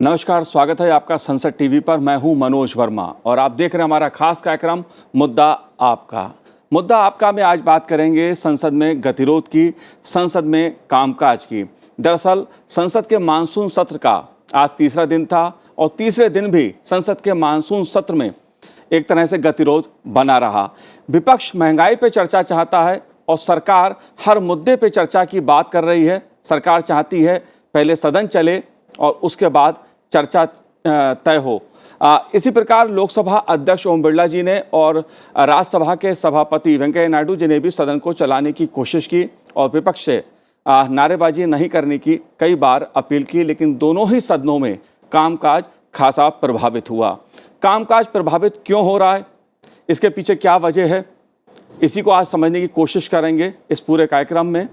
नमस्कार, स्वागत है आपका संसद टीवी पर। मैं हूं मनोज वर्मा और आप देख रहे हैं हमारा खास कार्यक्रम मुद्दा आपका में आज बात करेंगे संसद में गतिरोध की, संसद में कामकाज की। दरअसल संसद के मानसून सत्र का आज तीसरा दिन था और तीसरे दिन भी संसद के मानसून सत्र में एक तरह से गतिरोध बना रहा। विपक्ष महंगाई पर चर्चा चाहता है और सरकार हर मुद्दे पर चर्चा की बात कर रही है। सरकार चाहती है पहले सदन चले और उसके बाद चर्चा तय हो। इसी प्रकार लोकसभा अध्यक्ष ओम बिरला जी ने और राज्यसभा के सभापति वेंकैया नायडू जी ने भी सदन को चलाने की कोशिश की और विपक्ष से नारेबाजी नहीं करने की कई बार अपील की, लेकिन दोनों ही सदनों में कामकाज खासा प्रभावित हुआ। कामकाज प्रभावित क्यों हो रहा है, इसके पीछे क्या वजह है, इसी को आज समझने की कोशिश करेंगे इस पूरे कार्यक्रम में।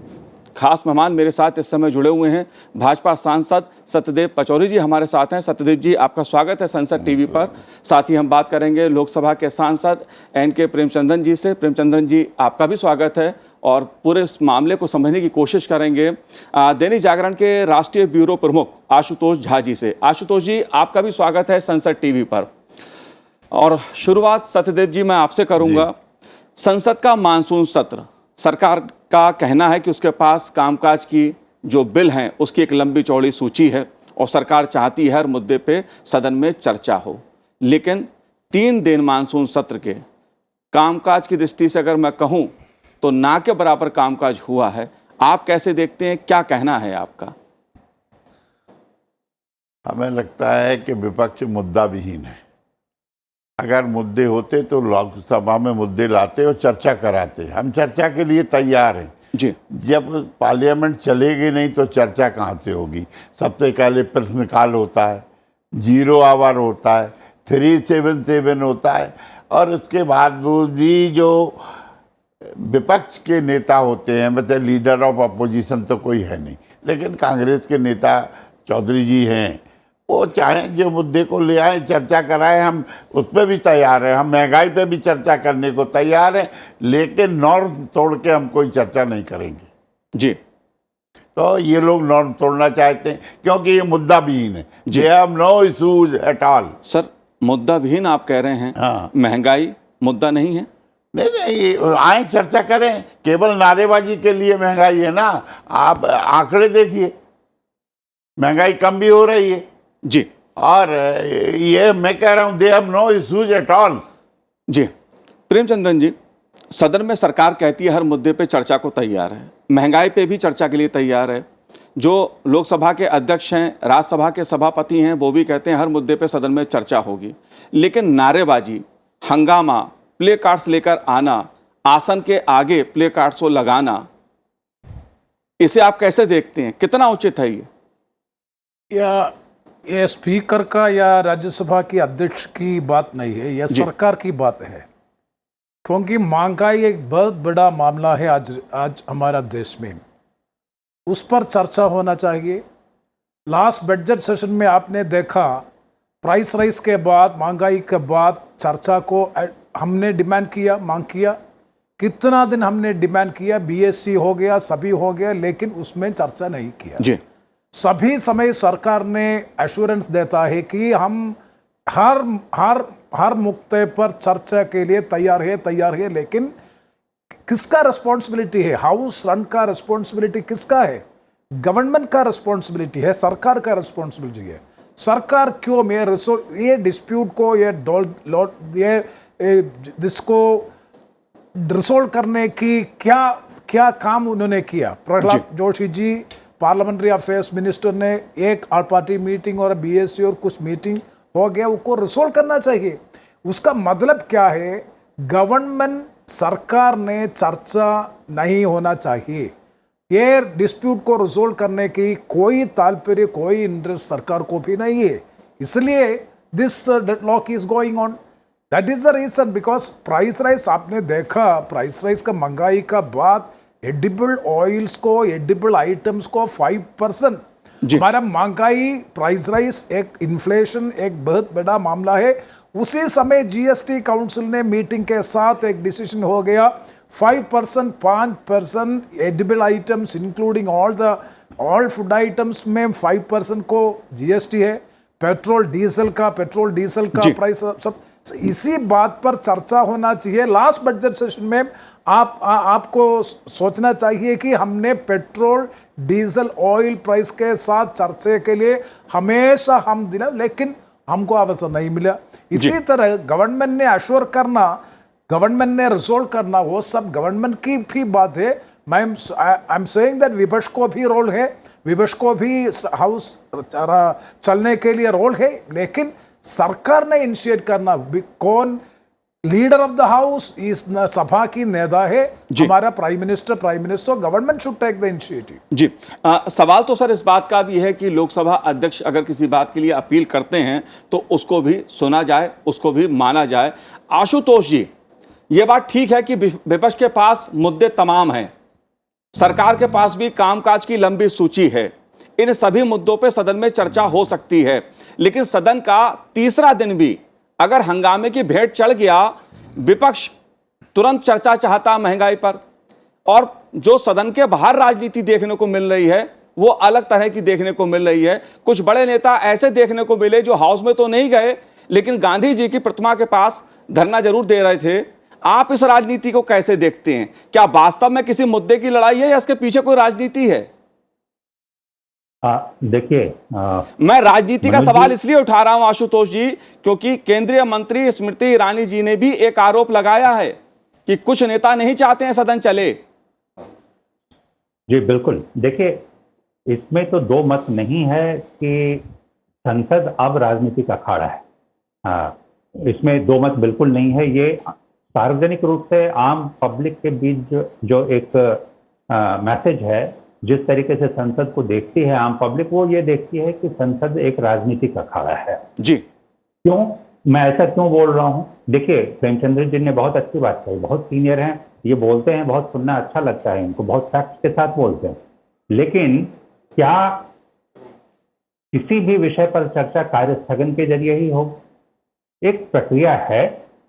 खास मेहमान मेरे साथ इस समय जुड़े हुए हैं। भाजपा सांसद सत्यदेव पचौरी जी हमारे साथ हैं। सत्यदेव जी, आपका स्वागत है संसद टीवी पर। साथ ही हम बात करेंगे लोकसभा के सांसद एन.के. प्रेमचंद्रन जी से। प्रेमचंद्रन जी, आपका भी स्वागत है और पूरे इस मामले को समझने की कोशिश करेंगे दैनिक जागरण के राष्ट्रीय ब्यूरो प्रमुख आशुतोष झा जी से। आशुतोष जी, आपका भी स्वागत है संसद टीवी पर। और शुरुआत सत्यदेव जी मैं आपसे करूँगा। संसद का मानसून सत्र, सरकार का कहना है कि उसके पास कामकाज की जो बिल हैं उसकी एक लंबी चौड़ी सूची है और सरकार चाहती है हर मुद्दे पे सदन में चर्चा हो। लेकिन 3 दिन मानसून सत्र के कामकाज की दृष्टि से अगर मैं कहूं तो ना के बराबर कामकाज हुआ है। आप कैसे देखते हैं, क्या कहना है आपका? हमें लगता है कि विपक्ष मुद्दा विहीन है। अगर मुद्दे होते तो लोकसभा में मुद्दे लाते और चर्चा कराते। हम चर्चा के लिए तैयार हैं जी। जब पार्लियामेंट चलेगी नहीं तो चर्चा कहाँ से होगी? सबसे पहले प्रश्नकाल होता है, 0 आवर होता है, 377 होता है और उसके बाद भी जो विपक्ष के नेता होते हैं, मतलब लीडर ऑफ अपोजिशन तो कोई है नहीं, लेकिन कांग्रेस के नेता चौधरी जी हैं, वो चाहें जो मुद्दे को ले आए, चर्चा कराएं, हम उस पर भी तैयार हैं। हम महंगाई पे भी चर्चा करने को तैयार हैं, लेकिन नॉर्म तोड़ के हम कोई चर्चा नहीं करेंगे जी। तो ये लोग नॉर्म तोड़ना चाहते हैं क्योंकि ये मुद्दा विहीन है। They have no issues at all. Sir, मुद्दा विहीन आप कह रहे हैं? हाँ। महंगाई मुद्दा नहीं है? नहीं, आए चर्चा करें। केवल नारेबाजी के लिए महंगाई है ना? आप आंकड़े देखिए, महंगाई कम भी हो रही है जी। और ये मैं कह रहा हूँ they have no issues at all. जी। प्रेमचंद्रन जी, सदन में सरकार कहती है हर मुद्दे पे चर्चा को तैयार है, महंगाई पे भी चर्चा के लिए तैयार है। जो लोकसभा के अध्यक्ष हैं, राज्यसभा के सभापति हैं, वो भी कहते हैं हर मुद्दे पे सदन में चर्चा होगी। लेकिन नारेबाजी, हंगामा, प्ले कार्ड्स लेकर आना, आसन के आगे प्ले कार्ड्स को लगाना, इसे आप कैसे देखते हैं? कितना उचित है ये स्पीकर का या राज्यसभा की अध्यक्ष की बात नहीं है, यह सरकार की बात है। क्योंकि महंगाई एक बहुत बड़ा मामला है आज हमारा देश में, उस पर चर्चा होना चाहिए। लास्ट बजट सेशन में आपने देखा, प्राइस राइज के बाद, महंगाई के बाद चर्चा को हमने डिमांड किया, मांग किया। कितना दिन हमने डिमांड किया, बीएससी हो गया, सभी हो गया, लेकिन उसमें चर्चा नहीं किया जी। सभी समय सरकार ने एश्योरेंस देता है कि हम हर मुद्दे पर चर्चा के लिए तैयार है, लेकिन किसका रिस्पॉन्सिबिलिटी है? हाउस रन का रिस्पॉन्सिबिलिटी किसका है? गवर्नमेंट का रिस्पॉन्सिबिलिटी है, सरकार का रिस्पॉन्सिबिलिटी है। सरकार क्यों ये डिस्प्यूट को जिसको रिजोल्व करने की क्या काम उन्होंने किया? Prahlad Joshi ji, parliamentary affairs minister ने एक ऑल पार्टी मीटिंग और बीएससी और कुछ मीटिंग हो गया, उसको रिजोल्व करना चाहिए। उसका मतलब क्या है? गवर्नमेंट, सरकार ने चर्चा नहीं होना चाहिए। ये डिस्प्यूट को रिजोल्व करने की कोई तात्पर्य, कोई इंटरेस्ट सरकार को भी नहीं है। इसलिए this deadlock is going on. That is the reason. Because price rise आपने देखा, प्राइस राइज का महंगाई का बाद एडिबल ऑयल्स को, एडिबल आइटम्स को 5%। हमारा महंगाई, प्राइस राइज, एक इन्फ्लेशन एक बहुत बड़ा मामला है। उसी समय जीएसटी काउंसिल ने मीटिंग के साथ एक डिसीजन हो गया, 5% edible items including all food items में 5% को जीएसटी है, पेट्रोल डीजल का प्राइस सब इसी बात पर चर्चा होना चाहिए। लास्ट बजट सेशन में आपको सोचना चाहिए कि हमने पेट्रोल डीजल ऑयल प्राइस के साथ चर्चा के लिए हमेशा हम दिला, लेकिन हमको अवसर नहीं मिला। इसी तरह गवर्नमेंट ने अश्योर करना, गवर्नमेंट ने रिजोल्व करना, वो सब गवर्नमेंट की भी बात है। आई एम सेइंग दैट विपक्ष को भी रोल है, विपक्ष को भी हाउस चलने के लिए रोल है, लेकिन सरकार ने इनिशिएट करना। कौन लीडर ऑफ द हाउस इस सभा की नेता है, हमारा prime minister. Government should take the initiative. जी सवाल तो सर इस बात का भी है कि लोकसभा अध्यक्ष अगर किसी बात के लिए अपील करते हैं तो उसको भी सुना जाए, उसको भी माना जाए। आशुतोष जी, ये बात ठीक है कि विपक्ष के पास मुद्दे तमाम हैं, सरकार के पास भी कामकाज की लंबी सूची है, इन सभी मुद्दों पे सदन में चर्चा हो सकती है, लेकिन सदन का तीसरा दिन भी अगर हंगामे की भेंट चढ़ गया, विपक्ष तुरंत चर्चा चाहता महंगाई पर, और जो सदन के बाहर राजनीति देखने को मिल रही है वो अलग तरह की देखने को मिल रही है। कुछ बड़े नेता ऐसे देखने को मिले जो हाउस में तो नहीं गए लेकिन गांधी जी की प्रतिमा के पास धरना जरूर दे रहे थे। आप इस राजनीति को कैसे देखते हैं? क्या वास्तव में किसी मुद्दे की लड़ाई है या इसके पीछे कोई राजनीति है? देखिए, मैं राजनीति का सवाल इसलिए उठा रहा हूं आशुतोष जी, क्योंकि केंद्रीय मंत्री स्मृति ईरानी जी ने भी एक आरोप लगाया है कि कुछ नेता नहीं चाहते हैं सदन चले। जी बिल्कुल, देखिए इसमें तो दो मत नहीं है कि संसद अब राजनीति का अखाड़ा है। इसमें दो मत बिल्कुल नहीं है। ये सार्वजनिक रूप से आम पब्लिक के बीच जो एक मैसेज है, जिस तरीके से संसद को देखती है आम पब्लिक, वो ये देखती है कि संसद एक राजनीतिक अखाड़ा है। जी क्यों, मैं ऐसा क्यों बोल रहा हूँ? देखिए, प्रेमचंद्र जी ने बहुत अच्छी बात कही, बहुत सीनियर हैं, ये बोलते हैं, बहुत सुनना अच्छा लगता है इनको, बहुत फैक्ट्स के साथ बोलते हैं। लेकिन क्या किसी भी विषय पर चर्चा कार्य स्थगन के जरिए ही हो? एक प्रक्रिया है,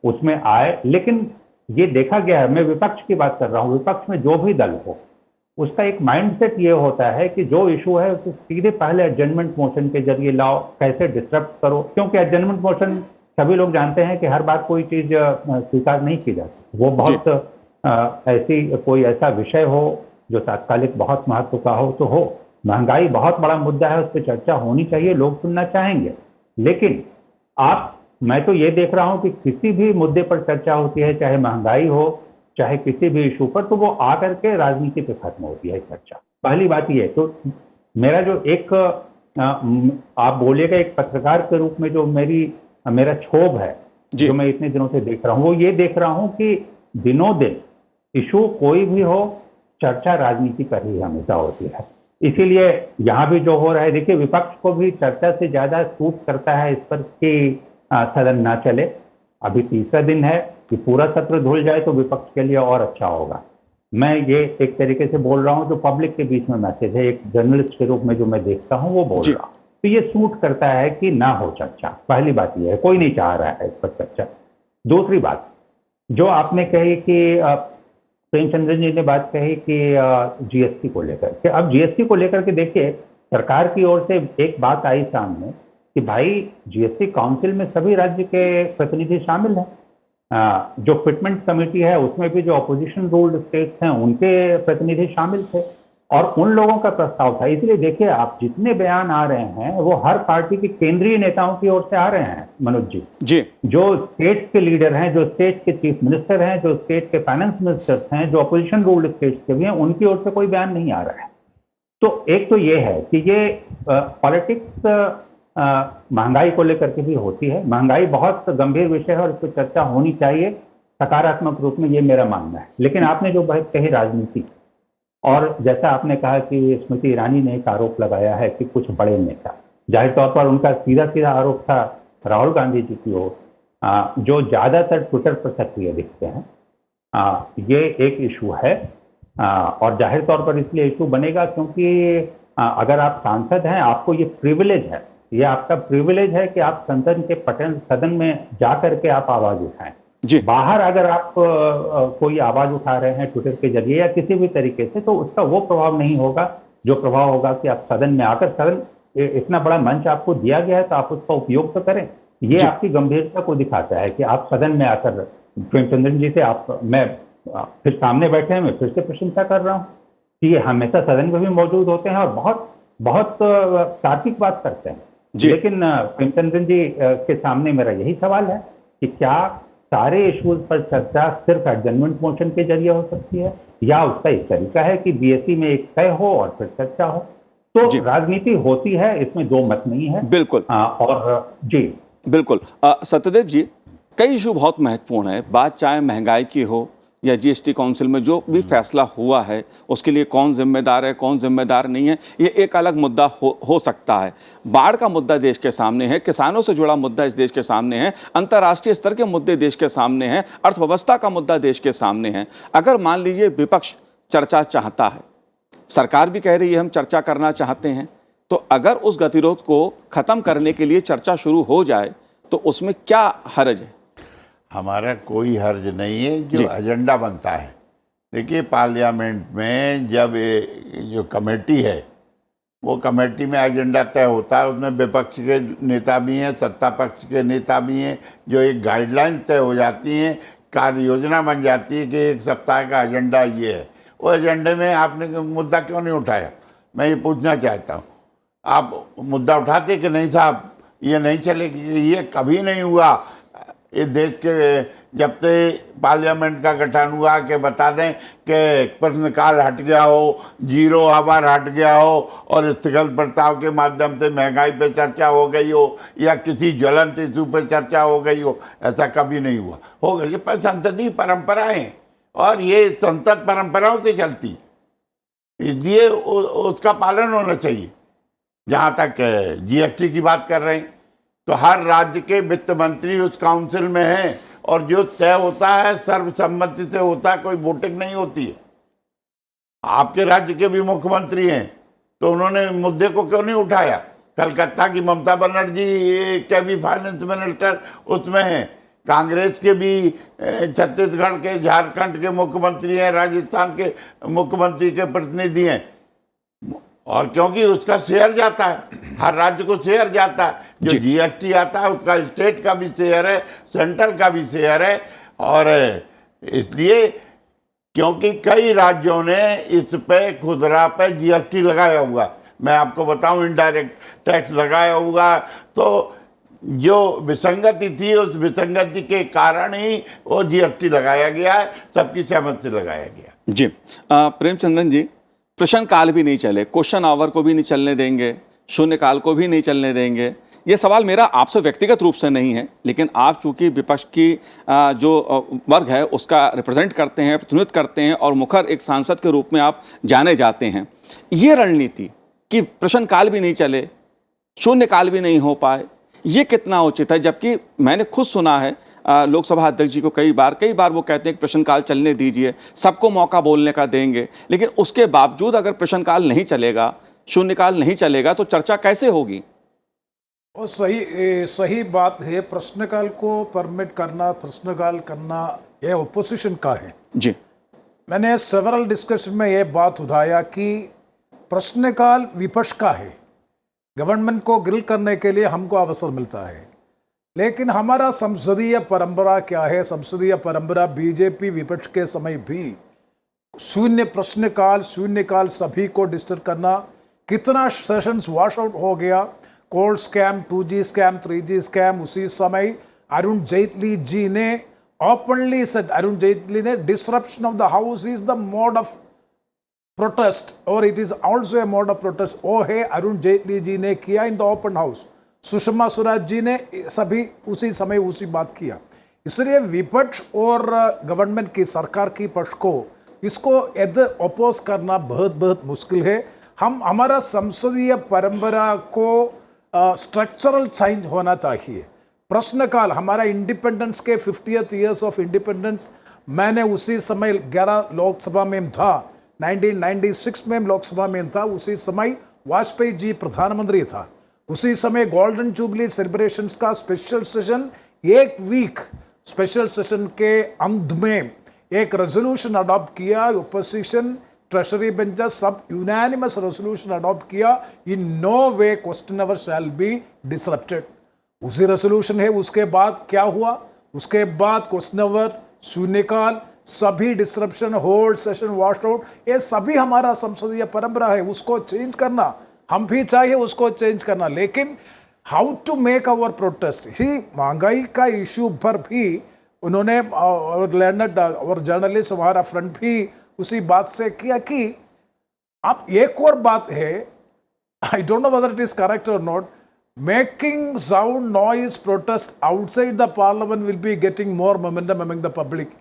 उसमें आए, लेकिन ये देखा गया है, मैं विपक्ष की बात कर रहा हूँ, विपक्ष में जो भी दल हो उसका एक माइंडसेट ये होता है कि जो इशू है उसे सीधे पहले एडजर्नमेंट मोशन के जरिए लाओ, कैसे डिस्टर्ब करो, क्योंकि एडजर्नमेंट मोशन सभी लोग जानते हैं कि हर बार कोई चीज स्वीकार नहीं की जाती। वो बहुत ऐसी कोई ऐसा विषय हो जो तात्कालिक बहुत महत्व का हो तो हो। महंगाई बहुत बड़ा मुद्दा है, उस पर चर्चा होनी चाहिए, लोग सुनना चाहेंगे। लेकिन मैं तो ये देख रहा हूं कि किसी भी मुद्दे पर चर्चा होती है, चाहे महंगाई हो चाहे किसी भी इशू पर, तो वो आकर के राजनीति पे खत्म होती है चर्चा। पहली बात ये। तो मेरा जो एक आप बोलिएगा एक पत्रकार के रूप में जो मेरा क्षोभ है, जो मैं इतने दिनों से देख रहा हूँ, वो ये देख रहा हूँ कि दिनों दिन इशू कोई भी हो, चर्चा राजनीति पर ही हमेशा होती है। इसीलिए यहाँ भी जो हो रहा है, देखिए विपक्ष को भी चर्चा से ज्यादा सूट करता है इस पर कि सदन ना चले। अभी तीसरा दिन है कि पूरा सत्र धुल जाए तो विपक्ष के लिए और अच्छा होगा। मैं ये एक तरीके से बोल रहा हूँ, जो पब्लिक के बीच में मैसेज है, एक जर्नलिस्ट के रूप में जो मैं देखता हूँ वो बोल रहा हूँ। तो ये सूट करता है कि ना हो चर्चा। पहली बात ये है, कोई नहीं चाह रहा है इस पर चर्चा। दूसरी बात जो आपने कही कि प्रेमचंद्र जी ने बात कही कि जीएसटी को लेकर के, अब जीएसटी को लेकर के देखिए सरकार की ओर से एक बात आई सामने कि भाई जीएसटी काउंसिल में सभी राज्य के प्रतिनिधि शामिल हैं। जो फिटमेंट कमेटी है उसमें भी जो अपोजिशन रूल्ड स्टेट्स हैं उनके प्रतिनिधि शामिल थे और उन लोगों का प्रस्ताव था। इसलिए देखिए, आप जितने बयान आ रहे हैं वो हर पार्टी के केंद्रीय नेताओं की ओर से आ रहे हैं मनोज जी। जो स्टेट्स के लीडर हैं, जो स्टेट के चीफ मिनिस्टर हैं, जो स्टेट के फाइनेंस मिनिस्टर्स हैं, जो अपोजिशन रूल्ड स्टेट्स के भी हैं, उनकी ओर से कोई बयान नहीं आ रहा है। तो एक तो ये है कि ये पॉलिटिक्स महंगाई को लेकर के भी होती है। महंगाई बहुत गंभीर विषय है और इस पर चर्चा होनी चाहिए सकारात्मक रूप में, ये मेरा मानना है। लेकिन आपने जो बात कही राजनीति, और जैसा आपने कहा कि स्मृति ईरानी ने एक आरोप लगाया है कि कुछ बड़े नेता, जाहिर तौर पर उनका सीधा सीधा आरोप था राहुल गांधी जी की ओर, जो ज्यादातर ट्विटर पर सक्रिय दिखते हैं। ये एक इशू है और जाहिर तौर पर इसलिए इशू बनेगा क्योंकि अगर आप सांसद हैं, आपको ये प्रिविलेज है, ये आपका प्रिविलेज है कि आप सदन में जा करके आप आवाज उठाएं। बाहर अगर आप कोई आवाज उठा रहे हैं ट्विटर के जरिए या किसी भी तरीके से, तो उसका वो प्रभाव नहीं होगा जो प्रभाव होगा कि आप सदन में आकर, सदन इतना बड़ा मंच आपको दिया गया है तो आप उसका उपयोग तो करें। ये आपकी गंभीरता को दिखाता है कि आप सदन में आकर प्रेमचंद्रन जी से मैं फिर सामने बैठे हैं, मैं फिर से प्रशंसा कर रहा हूँ कि ये हमेशा सदन में भी मौजूद होते हैं और बहुत बहुत तार्किक बात करते हैं। लेकिन प्रेमचंद्रन जी के सामने मेरा यही सवाल है कि क्या सारे इश्यूज पर चर्चा सिर्फ एडजर्नमेंट मोशन के जरिए हो सकती है या उसका एक तरीका है कि बीएससी में एक तय हो और फिर चर्चा हो? तो राजनीति होती है, इसमें दो मत नहीं है। बिल्कुल। और जी बिल्कुल। सत्यदेव जी, कई इशू बहुत महत्वपूर्ण है, बात चाहे महंगाई की हो या जीएसटी काउंसिल में जो भी फैसला हुआ है उसके लिए कौन जिम्मेदार है कौन जिम्मेदार नहीं है, ये एक अलग मुद्दा हो सकता है। बाढ़ का मुद्दा देश के सामने है, किसानों से जुड़ा मुद्दा इस देश के सामने है, अंतर्राष्ट्रीय स्तर के मुद्दे देश के सामने हैं, अर्थव्यवस्था का मुद्दा देश के सामने है। अगर मान लीजिए विपक्ष चर्चा चाहता है, सरकार भी कह रही है हम चर्चा करना चाहते हैं, तो अगर उस गतिरोध को खत्म करने के लिए चर्चा शुरू हो जाए तो उसमें क्या हर्ज है? हमारा कोई हर्ज नहीं है, जो एजेंडा बनता है। देखिए, पार्लियामेंट में जब जो कमेटी है वो कमेटी में एजेंडा तय होता है, उसमें विपक्ष के नेता भी हैं, सत्ता पक्ष के नेता भी हैं, जो एक गाइडलाइन तय हो जाती हैं, कार्य योजना बन जाती है कि एक सप्ताह का एजेंडा ये है। वो एजेंडे में आपने मुद्दा क्यों नहीं उठाया? मैं ये पूछना चाहता हूँ, आप मुद्दा उठाते कि नहीं साहब ये नहीं चलेगी? ये कभी नहीं हुआ इस देश के जब से पार्लियामेंट का गठन हुआ कि बता दें कि प्रश्नकाल हट गया हो, जीरो आवर हट गया हो और स्थगन प्रस्ताव के माध्यम से महंगाई पे चर्चा हो गई हो या किसी ज्वलंत इशू पे चर्चा हो गई हो। ऐसा कभी नहीं हुआ। हो गई, ये संसदीय परंपराएं और ये संसद परंपराओं से चलती, इसलिए उसका पालन होना चाहिए। जहाँ तक जीएसटी की बात कर रहे हैं तो हर राज्य के वित्त मंत्री उस काउंसिल में हैं और जो तय होता है सर्वसम्मति से होता है, कोई वोटिंग नहीं होती है। आपके राज्य के भी मुख्यमंत्री हैं तो उन्होंने मुद्दे को क्यों नहीं उठाया? कलकत्ता की ममता बनर्जी के भी फाइनेंस मिनिस्टर उसमें हैं, कांग्रेस के भी छत्तीसगढ़ के, झारखंड के मुख्यमंत्री हैं, राजस्थान के मुख्यमंत्री के प्रतिनिधि हैं। और क्योंकि उसका शेयर जाता है, हर राज्य को शेयर जाता है, जो जीएसटी आता है उसका स्टेट का भी शेयर है, सेंट्रल का भी शेयर है। और इसलिए क्योंकि कई राज्यों ने इस पे खुदरा पे जीएसटी लगाया हुआ, मैं आपको बताऊं इनडायरेक्ट टैक्स लगाया हुआ, तो जो विसंगति थी उस विसंगति के कारण ही वो जीएसटी लगाया गया है, सबकी सहमति से लगाया गया। जी प्रेमचंद्रन जी, प्रश्नकाल भी नहीं चले, क्वेश्चन आवर को भी नहीं चलने देंगे, शून्यकाल को भी नहीं चलने देंगे। ये सवाल मेरा आपसे व्यक्तिगत रूप से नहीं है, लेकिन आप चूंकि विपक्ष की जो वर्ग है उसका रिप्रेजेंट करते हैं, प्रतिनिधित्व करते हैं और मुखर एक सांसद के रूप में आप जाने जाते हैं। ये रणनीति कि प्रश्नकाल भी नहीं चले, शून्यकाल भी नहीं हो पाए, ये कितना उचित है? जबकि मैंने खुद सुना है लोकसभा अध्यक्ष जी को कई बार वो कहते हैं कि प्रश्नकाल चलने दीजिए, सबको मौका बोलने का देंगे, लेकिन उसके बावजूद अगर प्रश्नकाल नहीं चलेगा, शून्यकाल नहीं चलेगा तो चर्चा कैसे होगी? और सही बात है। प्रश्नकाल को परमिट करना, प्रश्नकाल करना ये ओपोजिशन का है। जी, मैंने सेवरल डिस्कशन में ये बात उठाया कि प्रश्नकाल विपक्ष का है, गवर्नमेंट को ग्रिल करने के लिए हमको अवसर मिलता है, लेकिन हमारा संसदीय परंपरा क्या है? संसदीय परंपरा बीजेपी विपक्ष के समय भी शून्यकाल सभी को डिस्टर्ब करना, कितना सेशंस वॉश आउट हो गया, कोल scam, 2G scam, 3G scam. उसी समय अरुण जेटली जी ने ओपनली सेड, अरुण जेटली ने disruption of the house is the mode of protest और it is also a mode of protest. वो है अरुण जेटली जी ने किया in the open house. Sushma Swaraj ji ने सभी उसी समय उसी बात किया। इसलिए विपक्ष और गवर्नमेंट की, सरकार की पक्ष को इसको अपोज करना बहुत मुश्किल है। हमारा संसदीय परंपरा को स्ट्रक्चरल चेंज होना चाहिए। प्रश्नकाल, हमारा इंडिपेंडेंस के 50th ईयर्स ऑफ इंडिपेंडेंस, मैंने उसी समय 11 लोकसभा में था, 1996 में लोकसभा में था। उसी समय वाजपेयी जी प्रधानमंत्री था। उसी समय गोल्डन जुबली सेलिब्रेशंस का स्पेशल सेशन, एक वीक स्पेशल सेशन के अंत में एक रेजोल्यूशन अडॉप्ट किया ओपोजिशन ट्रेजरी बेंचेस सब यूनानिमस रेजोल्यूशन अडॉप्ट किया, in no way question hour shall be disrupted. उसी रेजोल्यूशन है। उसके बाद क्या हुआ? उसके बाद क्वेश्चन आवर, शून्यकाल, सभी disruption, hold session, wash out, ये सभी हमारा संसदीय परंपरा है। उसको चेंज करना हम भी चाहिए, उसको चेंज करना, लेकिन how to make our protest ही महंगाई का इश्यू पर भी उन्होंने लैंड और जर्नलिस्ट हमारा फ्रंट भी उसी बात से किया कि अब एक और बात है, I don't know whether it is correct और not, making sound noise protest outside the parliament will be getting more momentum among the public.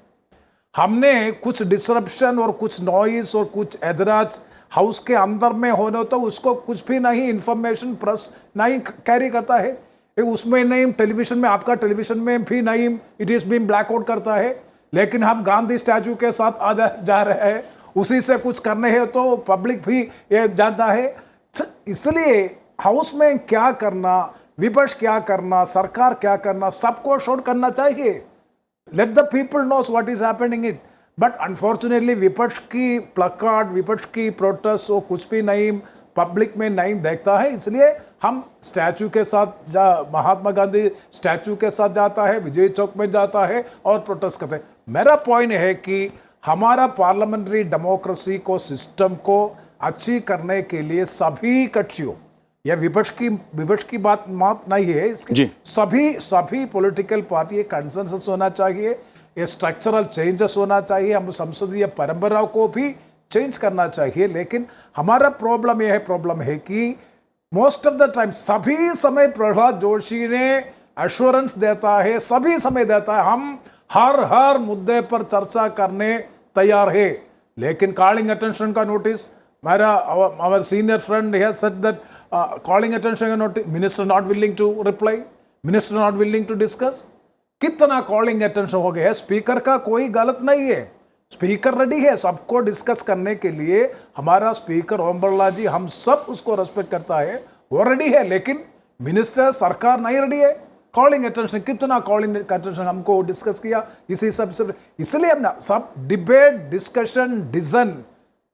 हमने कुछ डिसरप्शन और कुछ नॉइज और कुछ एतराज हाउस के अंदर में होने तो उसको कुछ भी नहीं, इंफॉर्मेशन प्रेस नहीं कैरी करता है, उसमें नहीं, टेलीविजन में, आपका टेलीविजन में भी नहीं, इट इज बीन ब्लैकआउट करता है। लेकिन हम गांधी स्टैचू के साथ जा रहे हैं, उसी से कुछ करने हैं तो पब्लिक भी ये जानता है। इसलिए हाउस में क्या करना, विपक्ष क्या करना, सरकार क्या करना, सबको शोर करना चाहिए। Let the people knows what is happening it. But unfortunately विपक्ष की प्लकार्ड, विपक्ष की प्रोटेस्ट वो कुछ भी नहीं पब्लिक में नहीं देखता है। इसलिए हम स्टैचू के साथ महात्मा गांधी स्टैचू के साथ जाता है, विजय चौक में जाता है और प्रोटेस्ट करते हैं। मेरा पॉइंट है कि हमारा पार्लियामेंट्री डेमोक्रेसी को, सिस्टम को अच्छी करने के लिए सभी कक्षियों, यह विपक्ष की बात नहीं है, इसके सभी पॉलिटिकल पार्टी कंसेंसस होना चाहिए, ये स्ट्रक्चरल चेंजेस होना चाहिए, हम संसदीय परंपरा को भी चेंज करना चाहिए। लेकिन हमारा प्रॉब्लम है कि मोस्ट ऑफ द टाइम सभी समय प्रहलाद जोशी ने एश्योरेंस देता है, सभी समय देता है, हम हर मुद्दे पर चर्चा करने तैयार है। लेकिन कॉलिंग अटेंशन का notice, our senior friend has said that calling attention का notice, minister not willing to reply, minister not willing to discuss। कितना कॉलिंग अटेंशन हो गया है? स्पीकर का कोई गलत नहीं है, स्पीकर रेडी है सबको डिस्कस करने के लिए। हमारा स्पीकर ओम बिरला जी, हम सब उसको रेस्पेक्ट करता है, वो रेडी है। लेकिन मिनिस्टर, सरकार नहीं रेडी है। कॉलिंग अटेंशन, कितना कॉलिंग अटेंशन हमको डिस्कस किया इसी सब से। इसलिए हमने सब डिबेट, डिस्कशन, डिसीजन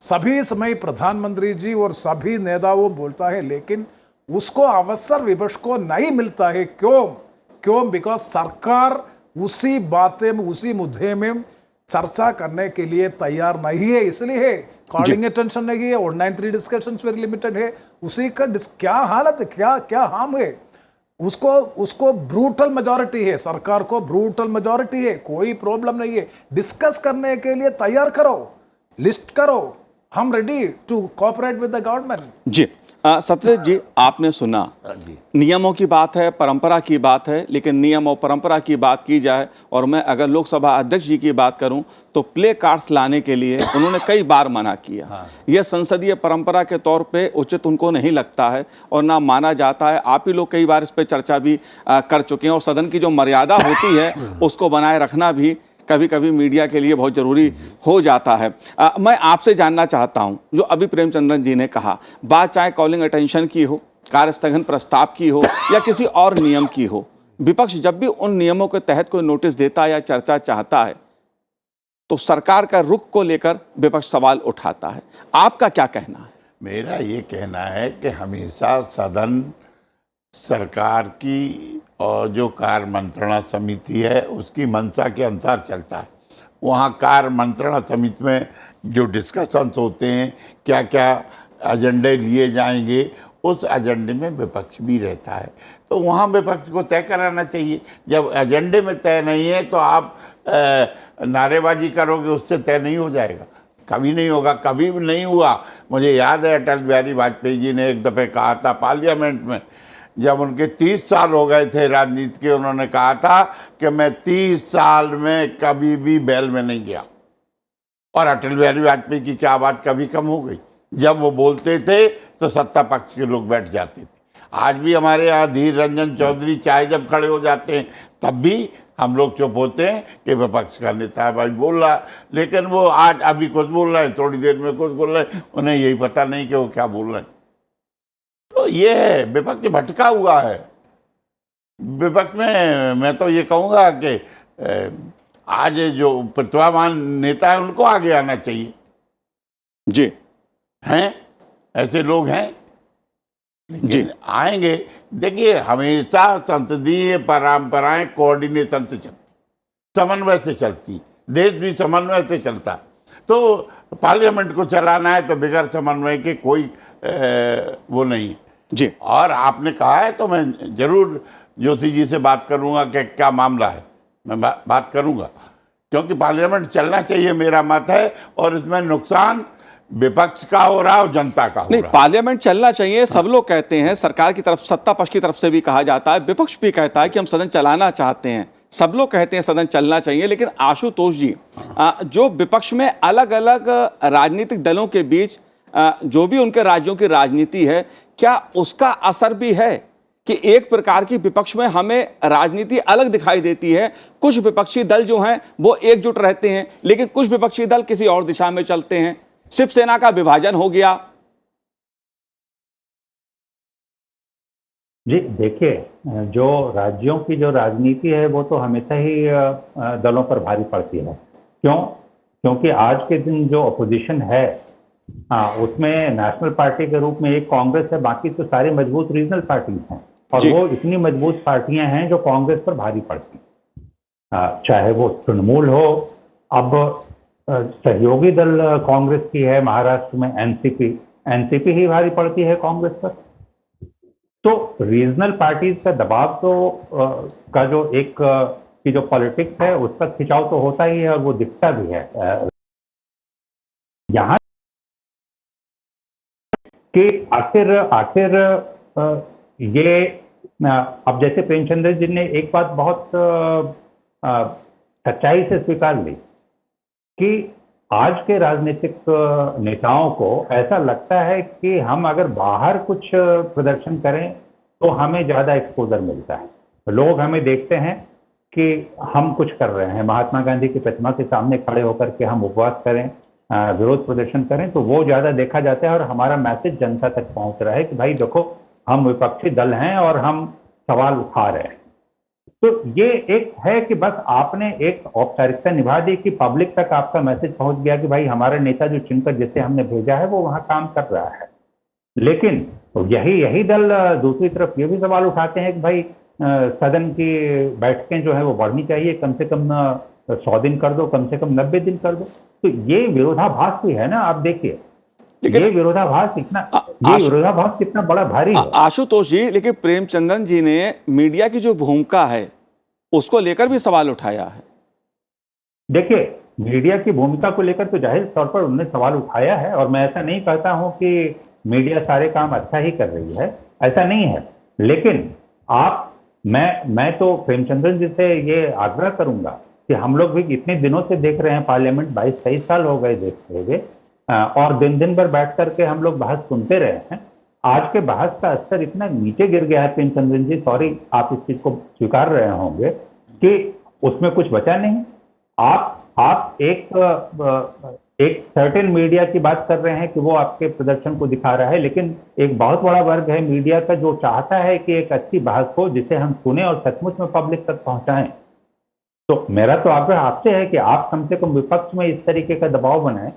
सभी समय प्रधानमंत्री जी और सभी नेताओं बोलता है, लेकिन उसको अवसर विपक्ष को नहीं मिलता है। क्यों? बिकॉज सरकार उसी बातें में, उसी मुद्दे में चर्चा करने के लिए तैयार नहीं है। इसलिए कॉलिंग अटेंशन नहीं है, 193 डिस्कशंस वेरी लिमिटेड है। उसी का क्या हालत है, क्या हार्म है? उसको ब्रूटल मेजॉरिटी है, सरकार को ब्रूटल मेजॉरिटी है, कोई प्रॉब्लम नहीं है। डिस्कस करने के लिए तैयार करो, लिस्ट करो, हम ready to cooperate with the government. जी सत्यजीत जी, आपने सुना, नियमों की बात है, परंपरा की बात है, लेकिन नियम और परंपरा की बात की जाए और मैं अगर लोकसभा अध्यक्ष जी की बात करूं तो प्ले कार्ड्स लाने के लिए उन्होंने कई बार मना किया। यह संसदीय परंपरा के तौर पे उचित उनको नहीं लगता है और ना माना जाता है। आप ही लोग कई बार इस पर चर्चा भी कर चुके हैं और सदन की जो मर्यादा होती है उसको बनाए रखना भी कभी कभी मीडिया के लिए बहुत जरूरी हो जाता है। मैं आपसे जानना चाहता हूं, जो अभी प्रेमचंद्रन जी ने कहा, बात चाहे कॉलिंग अटेंशन की हो, कार्यस्थगन प्रस्ताव की हो या किसी और नियम की हो, विपक्ष जब भी उन नियमों के तहत कोई नोटिस देता है या चर्चा चाहता है तो सरकार का रुख को लेकर विपक्ष सवाल उठाता है। आपका क्या कहना है? मेरा ये कहना है कि हमेशा सदन सरकार की और जो कार्य मंत्रणा समिति है उसकी मंशा के अनुसार चलता है। वहाँ कार्य मंत्रणा समिति में जो डिस्कशंस होते हैं, क्या क्या एजेंडे लिए जाएंगे, उस एजेंडे में विपक्ष भी रहता है, तो वहाँ विपक्ष को तय कराना चाहिए। जब एजेंडे में तय नहीं है तो आप नारेबाजी करोगे, उससे तय नहीं हो जाएगा, कभी नहीं होगा, कभी भी नहीं हुआ। मुझे याद है अटल बिहारी वाजपेयी जी ने एक दफ़े कहा था पार्लियामेंट में, जब उनके 30 साल हो गए थे राजनीति के, उन्होंने कहा था कि मैं 30 साल में कभी भी बैल में नहीं गया। और अटल बिहारी वाजपेयी की क्या आवाज़ कभी कम हो गई? जब वो बोलते थे तो सत्ता पक्ष के लोग बैठ जाते थे। आज भी हमारे यहाँ धीर रंजन चौधरी चाहे जब खड़े हो जाते हैं तब भी हम लोग चुप होते हैं कि विपक्ष का नेता है भाई बोल रहा है, लेकिन वो आज अभी कुछ बोल रहे हैं, थोड़ी देर में कुछ बोल रहे हैं, उन्हें यही पता नहीं कि वो क्या बोल रहे हैं। तो ये है, विपक्ष भटका हुआ है। विपक्ष में मैं तो ये कहूँगा कि आज जो प्रतिभावान नेता है उनको आगे आना चाहिए। जी हैं, ऐसे लोग हैं। जी। लेकिन आएंगे। देखिए, हमेशा संसदीय परंपराएं कोऑर्डिनेशन से चलती, समन्वय से चलती, देश भी समन्वय से चलता। तो पार्लियामेंट को चलाना है तो बगैर समन्वय के कोई वो नहीं। जी और आपने कहा है तो मैं जरूर जोशी जी से बात करूंगा कि क्या मामला है, मैं बात करूंगा, क्योंकि पार्लियामेंट चलना चाहिए, मेरा मत है। और इसमें नुकसान विपक्ष का हो रहा है और जनता का हो नहीं, रहा है। पार्लियामेंट चलना चाहिए, सब लोग कहते हैं, सरकार की तरफ, सत्ता पक्ष की तरफ से भी कहा जाता है, विपक्ष भी कहता है कि हम सदन चलाना चाहते हैं, सब लोग कहते हैं सदन चलना चाहिए। लेकिन आशुतोष जी, जो विपक्ष में अलग अलग राजनीतिक दलों के बीच जो भी उनके राज्यों की राजनीति है, क्या उसका असर भी है कि एक प्रकार की विपक्ष में हमें राजनीति अलग दिखाई देती है? कुछ विपक्षी दल जो हैं वो एकजुट रहते हैं, लेकिन कुछ विपक्षी दल किसी और दिशा में चलते हैं। शिवसेना का विभाजन हो गया। जी देखिए, जो राज्यों की जो राजनीति है वो तो हमेशा ही दलों पर भारी पड़ती है। क्यों? क्योंकि आज के दिन जो अपोजिशन है, उसमें नेशनल पार्टी के रूप में एक कांग्रेस है, बाकी तो सारी मजबूत रीजनल पार्टीज हैं। और वो इतनी मजबूत पार्टियां हैं जो कांग्रेस पर भारी पड़ती हैं, चाहे वो तृणमूल हो, अब सहयोगी दल कांग्रेस की है महाराष्ट्र में एनसीपी ही भारी पड़ती है कांग्रेस पर। तो रीजनल पार्टीज का दबाव तो का जो एक की जो पॉलिटिक्स है उसका खिंचाव तो होता ही है और वो दिखता भी है। यहाँ कि आखिर ये अब जैसे प्रेमचंद्र जी ने एक बात बहुत सच्चाई से स्वीकार ली कि आज के राजनीतिक नेताओं को ऐसा लगता है कि हम अगर बाहर कुछ प्रदर्शन करें तो हमें ज्यादा एक्सपोजर मिलता है, लोग हमें देखते हैं कि हम कुछ कर रहे हैं, महात्मा गांधी की प्रतिमा के सामने खड़े होकर के हम उपवास करें, विरोध प्रदर्शन करें, तो वो ज्यादा देखा जाता है और हमारा मैसेज जनता तक पहुंच रहा है कि भाई देखो, हम विपक्षी दल हैं और हम सवाल उठा रहे हैं। तो ये एक है कि बस आपने एक औपचारिकता निभा दी कि पब्लिक तक आपका मैसेज पहुंच गया कि भाई हमारा नेता जो चुनकर जिसे हमने भेजा है वो वहां काम कर रहा है। लेकिन यही दल दूसरी तरफ ये भी सवाल उठाते हैं कि भाई सदन की बैठकें जो है वो बढ़नी चाहिए, कम से कम 100 दिन कर दो, कम से कम 90 दिन कर दो। तो ये विरोधाभास भी है ना, आप देखिए, ये विरोधाभास कितना बड़ा भारी है। आशुतोष जी, लेकिन प्रेमचंद्रन जी ने मीडिया की जो भूमिका है उसको लेकर भी सवाल उठाया है। देखिए, मीडिया की भूमिका को लेकर तो जाहिर तौर पर उन्होंने सवाल उठाया है और मैं ऐसा नहीं कहता हूं कि मीडिया सारे काम अच्छा ही कर रही है, ऐसा नहीं है। लेकिन मैं तो प्रेमचंद्रन जी से ये आग्रह करूंगा कि हम लोग भी इतने दिनों से देख रहे हैं, पार्लियामेंट 22-23 साल हो गए देखते हुए, और दिन भर बैठ करके हम लोग बहस सुनते रहे हैं। आज के बहस का स्तर इतना नीचे गिर गया है प्रेमचंद्रन जी, सॉरी आप इस चीज को स्वीकार रहे होंगे कि उसमें कुछ बचा नहीं। आप एक सर्टेन मीडिया की बात कर रहे हैं कि वो आपके प्रदर्शन को दिखा रहा है, लेकिन एक बहुत बड़ा वर्ग है मीडिया का जो चाहता है कि एक अच्छी बहस हो जिसे हम सुने और सचमुच में पब्लिक तक पहुंचाएं। तो मेरा तो आग्रह आपसे है कि आप कम से कम विपक्ष में इस तरीके का दबाव बनाएं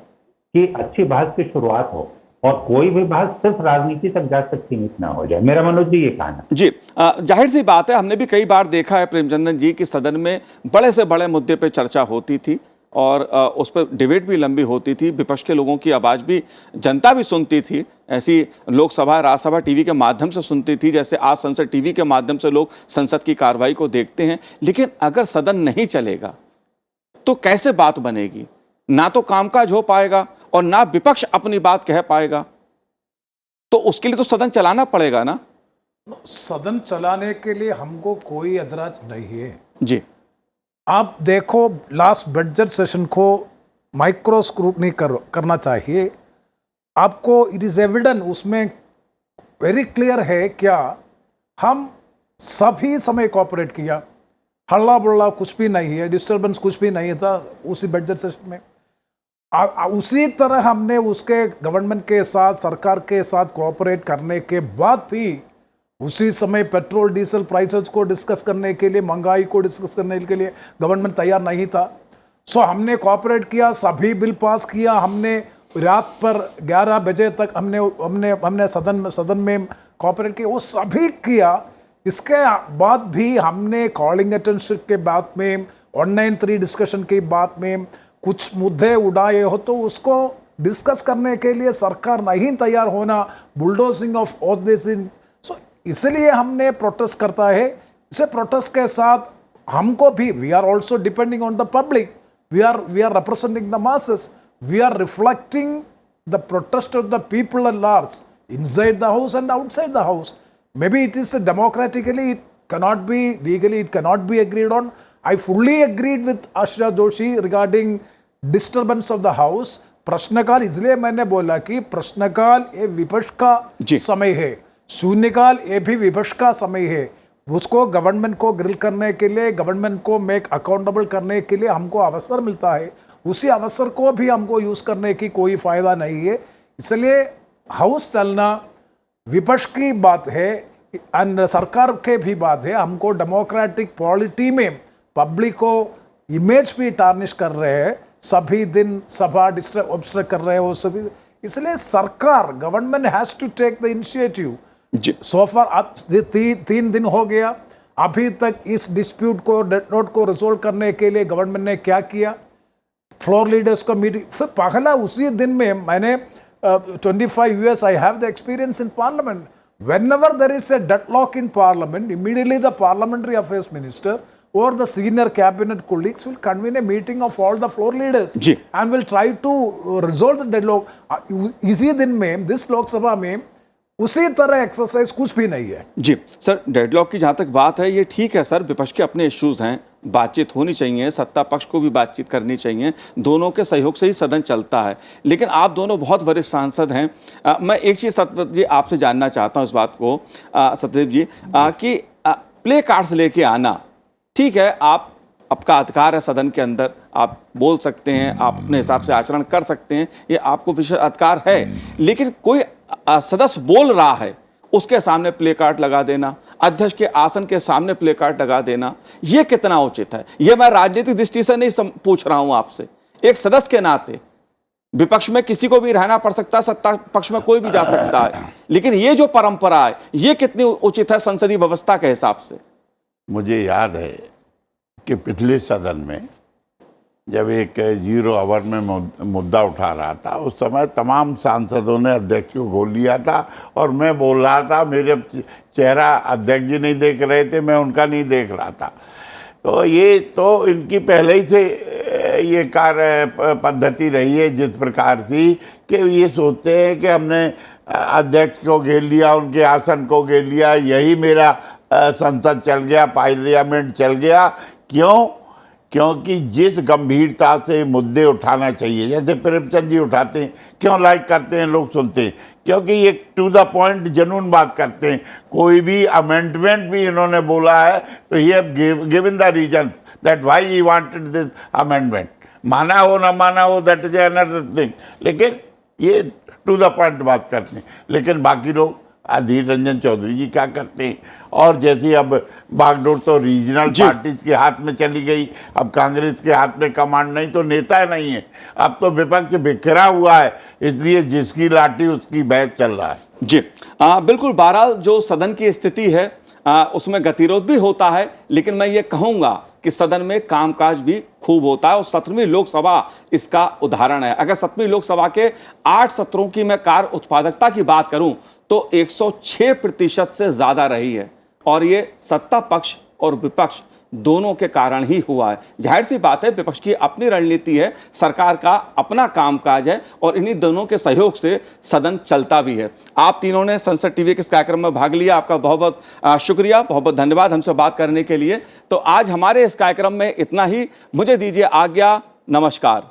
कि अच्छी बहस की शुरुआत हो और कोई भी बहस सिर्फ राजनीति तक जाकर सीमित ना हो जाए। मेरा मनोज जी ये कहना जी, जाहिर सी बात है, हमने भी कई बार देखा है प्रेमचंद्रन जी कि सदन में बड़े से बड़े मुद्दे पे चर्चा होती थी और उस पर डिबेट भी लंबी होती थी, विपक्ष के लोगों की आवाज़ भी जनता भी सुनती थी। ऐसी लोकसभा राज्यसभा टीवी के माध्यम से सुनती थी, जैसे आज संसद टीवी के माध्यम से लोग संसद की कार्रवाई को देखते हैं। लेकिन अगर सदन नहीं चलेगा तो कैसे बात बनेगी? ना तो कामकाज हो पाएगा और ना विपक्ष अपनी बात कह पाएगा। तो उसके लिए तो सदन चलाना पड़ेगा ना। सदन चलाने के लिए हमको कोई एतराज नहीं है जी। आप देखो, लास्ट बजट सेशन को माइक्रो स्क्रूटनी करना चाहिए आपको। इट इज एविडेंट, उसमें वेरी क्लियर है क्या हम सभी समय कोऑपरेट किया, हल्ला बुल्ला कुछ भी नहीं है, डिस्टर्बेंस कुछ भी नहीं था उसी बजट सेशन में। उसी तरह हमने उसके गवर्नमेंट के साथ, सरकार के साथ कोऑपरेट करने के बाद भी उसी समय पेट्रोल डीजल प्राइसेस को डिस्कस करने के लिए, महंगाई को डिस्कस करने के लिए गवर्नमेंट तैयार नहीं था। सो हमने कोऑपरेट किया, सभी बिल पास किया, हमने रात पर 11 बजे तक हमने हमने हमने सदन में कॉपरेट किया, वो सभी किया। इसके बाद भी हमने कॉलिंग अटेंशन के बाद में 193 डिस्कशन के बाद में कुछ मुद्दे उड़ाए हो तो उसको डिस्कस करने के लिए सरकार नहीं तैयार होना, बुलडोजिंग ऑफ ऑल दिस। सो इसलिए हमने प्रोटेस्ट करता है। इसे प्रोटेस्ट के साथ हमको भी, we are also depending on the public, we are representing the masses, we are reflecting the protest of the people at large inside the house and outside the house. Maybe it is democratically, it cannot be legally, it cannot be agreed on. I fully agreed with Asha Joshi regarding disturbance of the house. प्रश्नकाल इसलिए मैंने बोला कि प्रश्नकाल ये विपक्ष का समय है, शून्यकाल ये भी विपक्ष का समय है। उसको गवर्नमेंट को ग्रिल करने के लिए, गवर्नमेंट को मेक अकाउंटेबल करने के लिए हमको अवसर मिलता है। उसी अवसर को भी हमको यूज़ करने की कोई फायदा नहीं है। इसलिए हाउस चलना विपक्ष की बात है और सरकार के भी बात है। हमको डेमोक्रेटिक पॉलिटी में पब्लिक को इमेज भी टार्निश कर रहे हैं, सभी दिन सभा ऑब्स्ट्रक्ट कर रहे हैं वो सभी। इसलिए सरकार, government has to take the initiative. So far अब 3 दिन हो गया, अभी तक इस डिस्प्यूट को, डेथ नोट को रिजोल्व करने के लिए गवर्नमेंट ने क्या किया? फ्लोर लीडर्स को मीटिंग, फिर पहला उसी दिन में मैंने 25 years I have the experience in parliament. Whenever there is a deadlock in parliament, immediately the parliamentary affairs minister or the senior cabinet colleagues will convene a meeting of all the floor leaders and will try to resolve the deadlock. इसी दिन में, this लोक सभा में उसी तरह exercise कुछ भी नहीं है। जी सर, डेडलॉक की जहाँ तक बात है, ये ठीक है सर, विपक्ष के अपने इश्यूज हैं, बातचीत होनी चाहिए, सत्ता पक्ष को भी बातचीत करनी चाहिए, दोनों के सहयोग से ही सदन चलता है। लेकिन आप दोनों बहुत वरिष्ठ सांसद हैं। मैं एक चीज़ सत्यदेव जी आपसे जानना चाहता हूँ इस बात को, सत्यदेव जी, कि प्ले कार्ड्स लेके आना, ठीक है, आपका अधिकार है, सदन के अंदर आप बोल सकते हैं, आप अपने हिसाब से आचरण कर सकते हैं, ये आपको विशेष अधिकार है। लेकिन कोई सदस्य बोल रहा है, उसके सामने प्ले कार्ड लगा देना, अध्यक्ष के आसन के सामने प्ले कार्ड लगा देना, ये कितना उचित है? ये मैं राजनीतिक दृष्टि से नहीं पूछ रहा हूं आपसे, एक सदस्य के नाते। विपक्ष में किसी को भी रहना पड़ सकता है, सत्ता पक्ष में कोई भी जा सकता है, लेकिन ये जो परंपरा है, ये कितनी उचित है संसदीय व्यवस्था के हिसाब से? मुझे याद है कि पिछले सदन में जब एक 0 आवर में मुद्दा उठा रहा था, उस समय तमाम सांसदों ने अध्यक्ष को घोल लिया था और मैं बोल रहा था, मेरे चेहरा अध्यक्ष जी नहीं देख रहे थे, मैं उनका नहीं देख रहा था। तो ये तो इनकी पहले ही से ये कार्य पद्धति रही है, जिस प्रकार से कि ये सोचते हैं कि हमने अध्यक्ष को घेर लिया, उनके आसन को घेर लिया, यही मेरा संसद चल गया, पार्लियामेंट चल गया। क्यों? क्योंकि जिस गंभीरता से मुद्दे उठाना चाहिए, जैसे प्रेमचंद जी उठाते हैं, क्यों लाइक करते हैं, लोग सुनते हैं, क्योंकि ये टू द पॉइंट जनून बात करते हैं। कोई भी अमेंडमेंट भी इन्होंने बोला है तो he have given the reason that why he wanted this amendment. माना हो ना माना हो, दैट इज अनदर थिंग, लेकिन ये टू द पॉइंट बात करते हैं। लेकिन बाकी लोग, अधीर रंजन चौधरी जी क्या करते हैं, और जैसे अब बागडोर तो रीजनल पार्टीज के हाथ में चली गई, अब कांग्रेस के हाथ में कमांड नहीं तो नेता नहीं है, अब तो विपक्ष बिखरा हुआ है, इसलिए जिसकी लाठी उसकी भैंस चल रहा है। जी बिल्कुल। बहरहाल जो सदन की स्थिति है उसमें गतिरोध भी होता है, लेकिन मैं ये कहूँगा कि सदन में कामकाज भी खूब होता है और 17वीं लोकसभा इसका उदाहरण है। अगर 17वीं लोकसभा के 8 सत्रों की मैं कार्य उत्पादकता की बात करूं तो 106% से ज़्यादा रही है, और ये सत्ता पक्ष और विपक्ष दोनों के कारण ही हुआ है। जाहिर सी बात है, विपक्ष की अपनी रणनीति है, सरकार का अपना कामकाज है, और इन्हीं दोनों के सहयोग से सदन चलता भी है। आप तीनों ने संसद टीवी के इस कार्यक्रम में भाग लिया, आपका बहुत बहुत शुक्रिया, बहुत बहुत धन्यवाद हमसे बात करने के लिए। तो आज हमारे इस कार्यक्रम में इतना ही, मुझे दीजिए आज्ञा, नमस्कार।